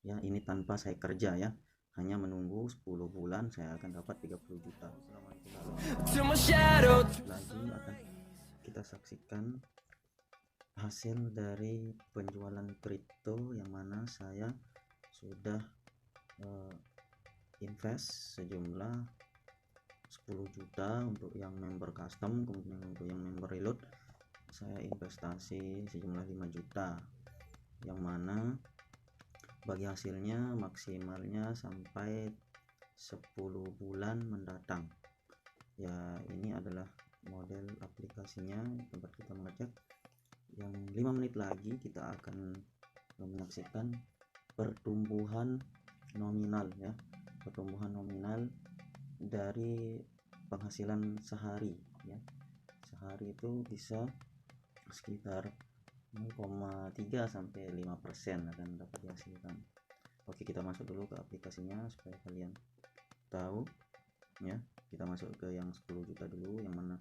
Ya, ini tanpa saya kerja ya, hanya menunggu 10 bulan saya akan dapat 30 juta. Lagi akan kita saksikan hasil dari penjualan kripto yang mana saya sudah invest sejumlah 10 juta untuk yang member custom, kemudian untuk yang member reload saya investasi sejumlah 5 juta, yang mana bagi hasilnya maksimalnya sampai 10 bulan mendatang. Ya, ini adalah model aplikasinya tempat kita mengecek. Yang 5 menit lagi kita akan menyaksikan pertumbuhan nominal ya, pertumbuhan nominal dari penghasilan sehari ya. Sehari itu bisa sekitar 0,3 sampai 5% akan dapat dihasilkan. Oke, kita masuk dulu ke aplikasinya supaya kalian tahu ya. Kita masuk ke yang 10 juta dulu, yang mana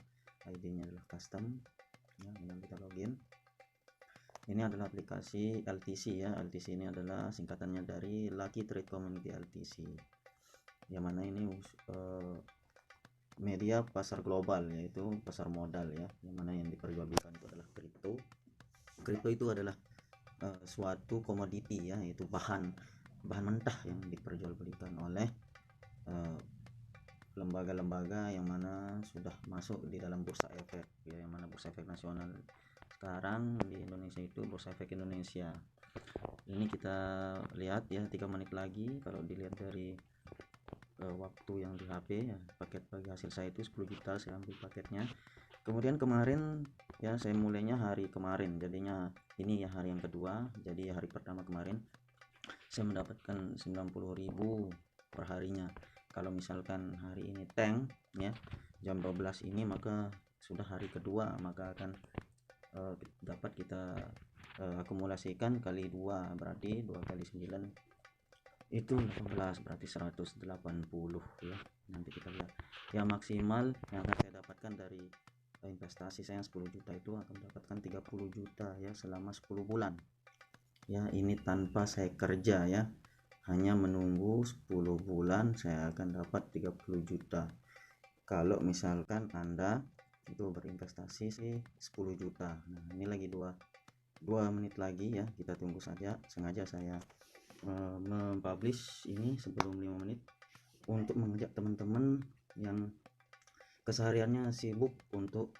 ID-nya adalah custom ya. Kemudian kita login. Ini adalah aplikasi LTC ya. LTC ini adalah singkatannya dari Lucky Trade Community LTC, yang mana ini media pasar global, yaitu pasar modal ya, yang mana yang diperjualbelikan itu adalah kripto. Kripto itu adalah suatu komoditi ya, yaitu bahan mentah yang diperjualbelikan oleh lembaga-lembaga yang mana sudah masuk di dalam bursa efek ya, yang mana bursa efek nasional sekarang di Indonesia itu Bursa Efek Indonesia. Ini kita lihat ya, 3 menit lagi. Kalau dilihat dari waktu yang di HP ya, paket bagi hasil saya itu 10 juta, saya ambil paketnya. Kemudian kemarin ya, saya mulainya hari kemarin, jadinya ini ya hari yang kedua. Jadi hari pertama kemarin saya mendapatkan 90.000 per harinya. Kalau misalkan hari ini tank ya jam 12 ini, maka sudah hari kedua, maka akan dapat kita akumulasikan kali 2, berarti 2 kali 9 itu 18, berarti 180 ya. Nanti kita lihat ya, maksimal yang akan saya dapatkan dari investasi saya 10 juta itu akan mendapatkan 30 juta ya selama 10 bulan ya. Ini tanpa saya kerja ya, hanya menunggu 10 bulan saya akan dapat 30 juta. Kalau misalkan Anda itu berinvestasi sih 10 juta. Nah, ini lagi 2 menit lagi ya, kita tunggu saja. Sengaja saya mempublish ini sebelum 5 menit untuk mengajak teman-teman yang kesehariannya sibuk untuk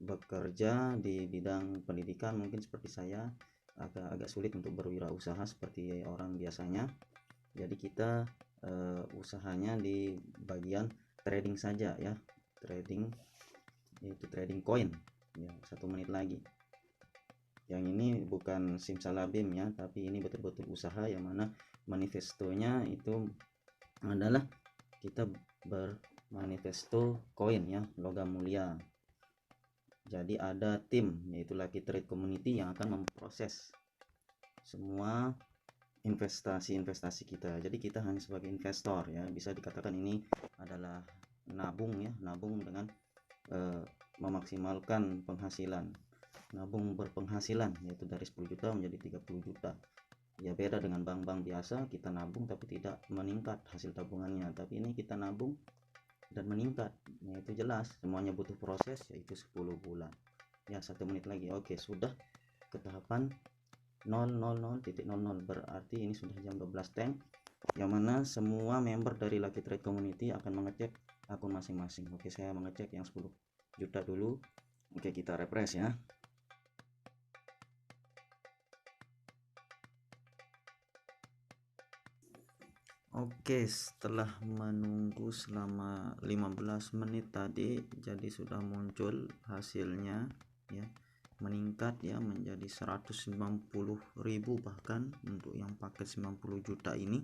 bekerja di bidang pendidikan, mungkin seperti saya agak sulit untuk berwirausaha seperti orang biasanya. Jadi kita usahanya di bagian trading saja ya, trading, itu trading koin ya. 1 menit lagi. Yang ini bukan simsalabim ya, tapi ini betul-betul usaha, yang mana manifestonya itu adalah kita bermanifesto koin ya, logam mulia. Jadi ada tim, yaitu Lucky Trade Community, yang akan memproses semua investasi kita. Jadi kita hanya sebagai investor ya, bisa dikatakan ini adalah nabung ya, nabung dengan memaksimalkan penghasilan, nabung berpenghasilan, yaitu dari 10 juta menjadi 30 juta ya. Beda dengan bank-bank biasa, kita nabung tapi tidak meningkat hasil tabungannya, tapi ini kita nabung dan meningkat ya. Itu jelas semuanya butuh proses, yaitu 10 bulan ya. 1 menit lagi. Oke, sudah ke tahapan 000.00, berarti ini sudah jam 12 tank, yang mana semua member dari Lucky Trade Community akan mengecek akun masing-masing. Oke, saya mengecek yang 10 juta dulu. Oke, kita refresh ya. Oke, setelah menunggu selama 15 menit tadi, jadi sudah muncul hasilnya ya, meningkat ya menjadi 190.000 bahkan untuk yang paket 90 juta ini.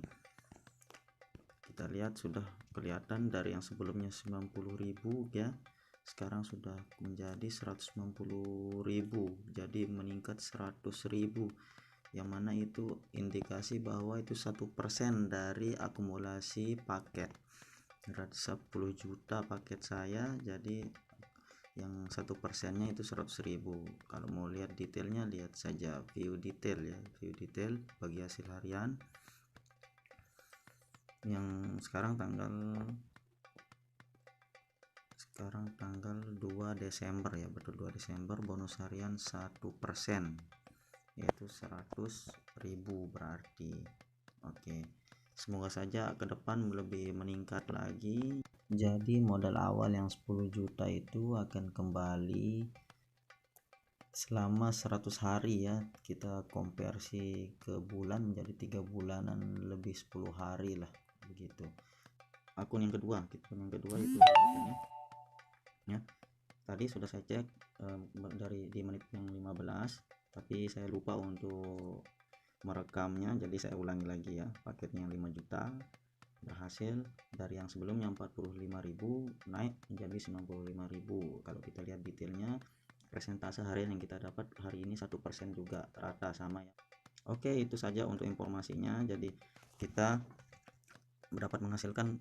Kita lihat sudah kelihatan dari yang sebelumnya 90.000 ya, sekarang sudah menjadi 190.000, jadi meningkat 100.000, yang mana itu indikasi bahwa itu 1% dari akumulasi paket. 10 juta paket saya, jadi yang 1%-nya itu 100.000. Kalau mau lihat detailnya, lihat saja view detail ya, view detail bagi hasil harian yang sekarang tanggal 2 Desember ya, betul 2 Desember. Bonus harian 1% yaitu 100.000 berarti. Oke, semoga saja ke depan lebih meningkat lagi. Jadi modal awal yang 10 juta itu akan kembali selama 100 hari ya. Kita konversi ke bulan menjadi 3 bulanan lebih 10 hari lah begitu. Akun yang kedua itu ya. Tadi sudah saya cek di menit yang 15, tapi saya lupa untuk merekamnya, jadi saya ulangi lagi ya. Paketnya 5 juta berhasil dari yang sebelumnya 45.000 naik menjadi 95.000. Kalau kita lihat detailnya, persentase harian yang kita dapat hari ini 1% juga, rata sama ya. Oke, itu saja untuk informasinya. Jadi kita dapat menghasilkan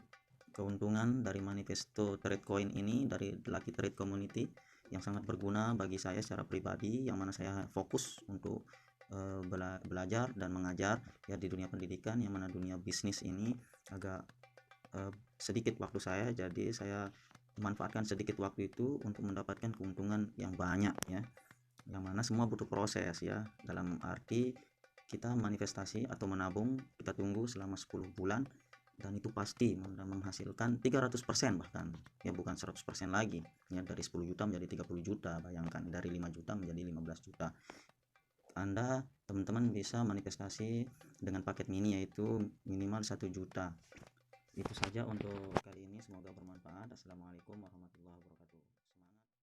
keuntungan dari manifesto trade coin ini dari Lucky Trade Community yang sangat berguna bagi saya secara pribadi, yang mana saya fokus untuk belajar dan mengajar ya di dunia pendidikan, yang mana dunia bisnis ini agak sedikit waktu saya, jadi saya memanfaatkan sedikit waktu itu untuk mendapatkan keuntungan yang banyak ya, yang mana semua butuh proses ya, dalam arti kita manifestasi atau menabung, kita tunggu selama 10 bulan dan itu pasti menghasilkan 300% bahkan ya, bukan 100% lagi ya. Dari 10 juta menjadi 30 juta, bayangkan, dari 5 juta menjadi 15 juta. Anda teman-teman bisa manifestasi dengan paket mini yaitu minimal 1 juta. Itu saja untuk kali ini, semoga bermanfaat. Assalamualaikum warahmatullahi wabarakatuh.